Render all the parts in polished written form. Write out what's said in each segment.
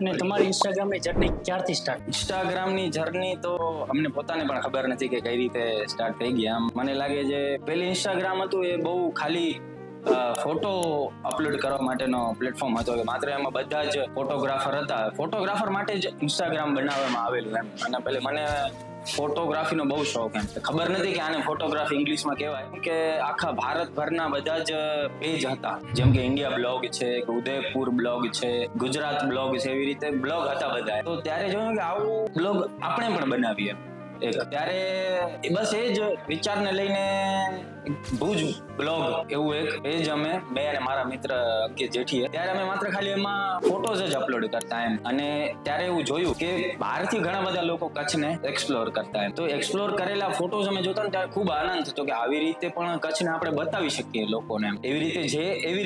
અને તમારી ઇન્સ્ટાગ્રામની જર્ની ક્યારથી સ્ટાર્ટ? ઇન્સ્ટાગ્રામની જર્ની તો અમને પોતાને પણ ખબર નથી કે કઈ રીતે સ્ટાર્ટ થઈ ગઈ. આમ મને લાગે છે પેલી ઇન્સ્ટાગ્રામ હતું એ બહુ ખાલી ફોટો અપલોડ કરવા માટેનો પ્લેટફોર્મ હતો કે માત્ર એમાં બધા જ ફોટોગ્રાફર હતા. ફોટોગ્રાફર માટે જ ઇન્સ્ટાગ્રામ બનાવવામાં આવેલું એમ. અને પેલે મને ફોટોગ્રાફીનો બહુ શોખ એમ. ખબર નથી કે આને ફોટોગ્રાફી ઇંગ્લિશમાં કહેવાય કે આખા ભારતભરના બધા જ પેજ હતા, જેમ કે ઇન્ડિયા બ્લોગ છે, ઉદયપુર બ્લોગ છે, ગુજરાત બ્લોગ છે, એવી રીતે બ્લોગ હતા બધા. તો ત્યારે જોયું કે આવું બ્લોગ આપણે પણ બનાવીએ એક. ત્યારે બસ એ જ વિચારને લઈને ભુજ બ્લોગ એવું એક પેજ મેં અને મારા મિત્ર અંકિત જેઠીએ, ત્યારે અમે માત્ર ખાલી એમાં ફોટોઝ જ અપલોડ કરતા એમ. અને ત્યારે એવું જોયું કે બહારથી ઘણા બધા લોકો કચ્છને એક્સપ્લોર કરતા એમ. તો એક્સપ્લોર કરેલા ફોટોઝ અમે જોતા ને ત્યારે ખૂબ આનંદ થતો કે આવી રીતે પણ કચ્છને આપણે બતાવી શકીએ લોકોને એમ. એવી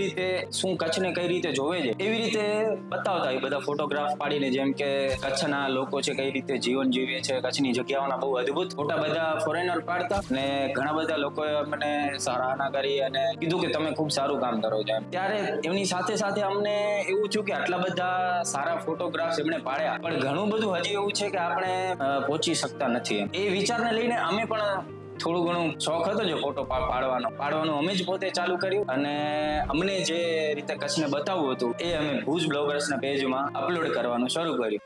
રીતે શું કચ્છને કઈ રીતે જોવે છે એવી રીતે બતાવતા એ બધા ફોટોગ્રાફ પાડીને, જેમ કે કચ્છના લોકો છે કઈ રીતે જીવન જીવે છે, કચ્છની જગ્યાઓના બહુ અદ્ભુત ફોટા બધા ફોરેનર પાડતા. અને ઘણા બધા લોકોએ મને સરાહના કરી અને કીધું કે તમે ખૂબ સારું કામ કરો છો એમ. ત્યારે એમની સાથે સાથે અમને એવું થયું કે આટલા બધા સારા ફોટોગ્રાફ્સ એમણે પાડ્યા, પણ ઘણું બધું હજી એવું છે કે આપણે પહોંચી શકતા નથી એમ. એ વિચારને લઈને અમે પણ થોડું ઘણું શોખ હતો જે ફોટો પાડવાનું અમે જ પોતે ચાલુ કર્યું. અને અમને જે રીતે કચ્છને બતાવવું હતું એ અમે ભુજ બ્લોગર્સના પેજમાં અપલોડ કરવાનું શરૂ કર્યું.